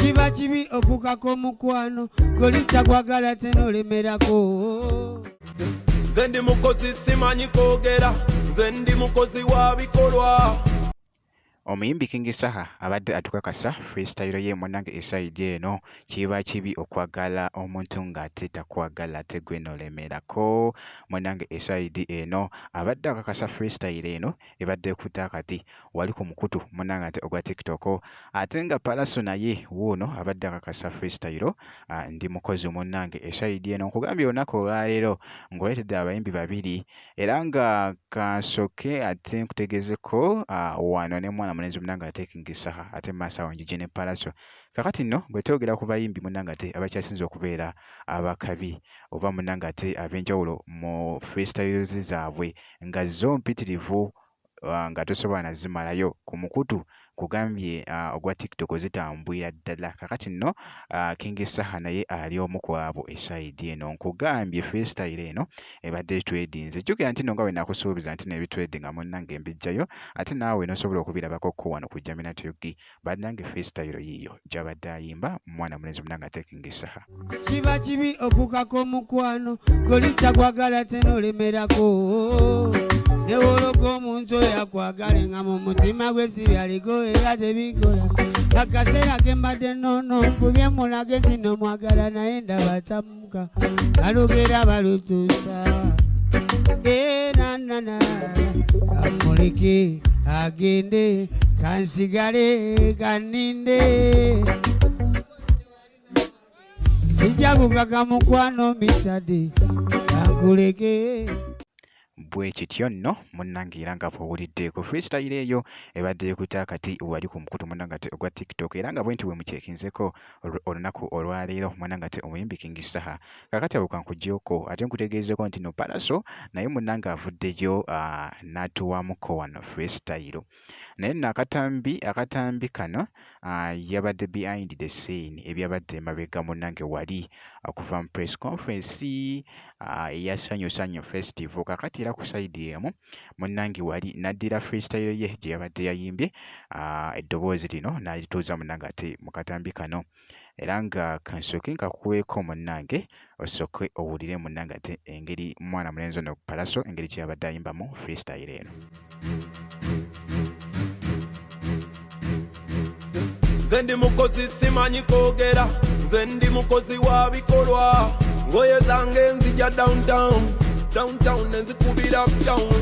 kiba kibi okukaka omukwano golita kwagala tenolemerako. Nze ndi mukozi simanyi kwogera, nze ndi mukozi wa bikolwa. Omuyimbi King Saha abadde atukakasa freestyle ye munnange eside eno kiba kibi okwagala omuntu ng'ate takwagala ate gwe nolemerako. Munnange eside eno abadde akakasa freestyle eno ebadde ekuta akati wali ku mukutu munnange ate ogwa TikTok, ate nga Palaso naye wuuno abadde akakasa freestyle. Ndi mukozi munnange eside eno nkugambye olunaku olwaleero ngoleetedde abayimbi babiri era nga kansoke ate nkutegeezeko wano ne mwana mulenzi munnange ate King Saha ate Masawo Njije ne Palaso. Kakati nno bwe twogera ku bayimbi munnange ate abakyasinze okubeera abakabi oba munnange ate ab'enjawulo mu freestyles zaabwe nga zo mpitirivu nga tosobola nazimalayo ku mukutu kugambye ogwa TikTok zitambwira ddala. Kakati nno King Saha naye ali omu ku abo eside eno nkugambye freestyle eno ebadde twedinze. Jjukira nti nno nga bwe nakusuubiza nti nebitwedinga munnange mbijjayo ate naawe nosobola okubirabako ko wano ku Jamina TV bannange freestyle yiyo gy'abadde ayimba mwana mulenzi munnange ate King Saha. Kiba kibi okukaka omukwano golita kwagala tenolemerako. Newoloka omuntu oyo akwagale nga mu mutima gwe sibyaliko era tebikola. Akaseera ke mbadde nnono nkubye mulage nti nomwagala naye ndaba tamuka balugera balutuusa. Nanana kamuleke agende kansigale kaninde sijja kukaka mukwano mitade kankuleke. Bwe kityo nno munnange era nga bw'owulidde ku freestyle eyo ebadde ekuta akati wali ku mukutu munnange ate ogwa TikTok era nga bwe nti bwe mukyekinzeko olunaku olwaleero munnange ate omuyimbi King Saha. Kakati abo kankuggyeko ate nkutegeezeko nti no Palaso naye munnange avuddeyo n'atuwamuko wano freestyle. Naye nno akatambi kano yabadde behind the scene ebyabadde emabega munnange wali okuva mu press conference eya Sanyu Festival. Kakati era ku side emu munnange wali naddira freestyle ye gye yabadde yayimbye eddoboozi lino n'alituuza munnange ate mu katambi kano era nga kansooke nkakuweeko munnange osooke owulire munnange ate engeri mwana mulenzi ono Palaso engeri gye yabadde ayimbamu freestyle eno. Nze ndi mukozi simanyi kwogera, nze ndi mukozi wa bikolwa. Ngoye zange nzija downtown nenzikubira uptown.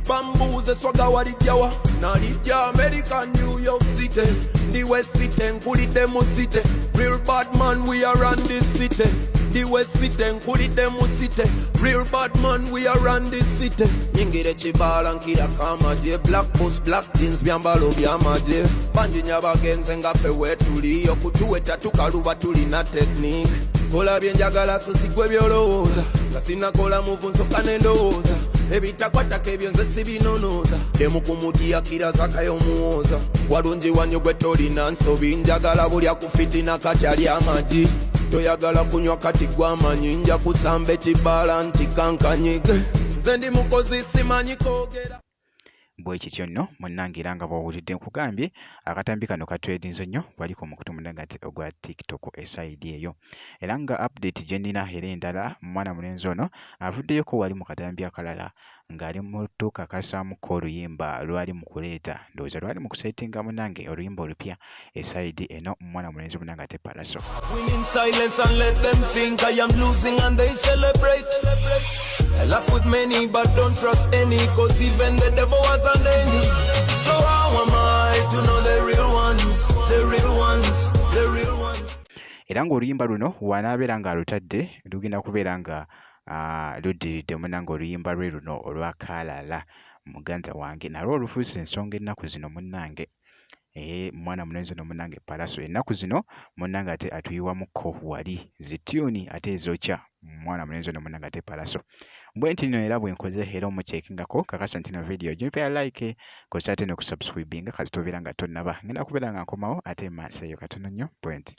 Bambuuze swaga walijjawa nalijja America New York City. The West City nkulidde mu city, real bad man we are run this city. The West City nkulidde mu city, real bad man we are run this city. Nyingire kibala nkira kamaje, black boots black jeans byambalo byamaje. Banji nyabagenze nga ffe wetuli okutuweta tukaluba tulina technique. Kola byenjagala so sigwe byolowooza nga sinakola muvu nsokka n'endowooza ebitakwatako ebyo nze sibinonooza demu ku muti yakira zaka y'omuwooza walungi wanyo gwe tolina nsobi njagala buli akufitina kati ali amagi toyagala kunywa kati gw'amanyi nja kusamba ekibaala nti kankanyige nze ndi mukozi simanyi kwogera. Bwe kityo nno munnange era nga bw'owulidde nkugambye akatambi kano katwedinze nnyo wali ku mukutu munnange ate ogwa TikTok eside eyo era nga update gye nnina era endala mwana mulenzi ono avuddeyoko wali mu katambi akalala ng'ali mu tukakasamuko oluyimba lwali mu kuleeta ndowooza lwali mu kusetinga munnange oluyimba olupya eside eno mwana mulenzi munnange ate Palaso. Win in silence and let them think I am losing and they celebrate. I laugh with many but don't trust any, cause even the devil was an angel. So how am I to know the real ones, the real ones, the real ones? Era ng'oluyimba luno wanaabeera nga alutadde lugenda kubeera nga luddiridde munnange oluyimba lwe luno olwakalala muganza wange nalwo olufuuse ensonga ennaku zino munnange. Mwana mulenzi ono munnange Palaso ennaku zino munnange ate atuyiwamuko wali zituni ate ezokya mwana mulenzi ono munnange ate Palaso. Bwe nti nno era bwe nkoze era omukyekingako kakasa nti no video gimpe ya like kosa ate n'okusubscribinga kasita obeera nga tonnaba ngenda kubeera nga nkomawo ate maaso eyo katono nnyo bwe nti.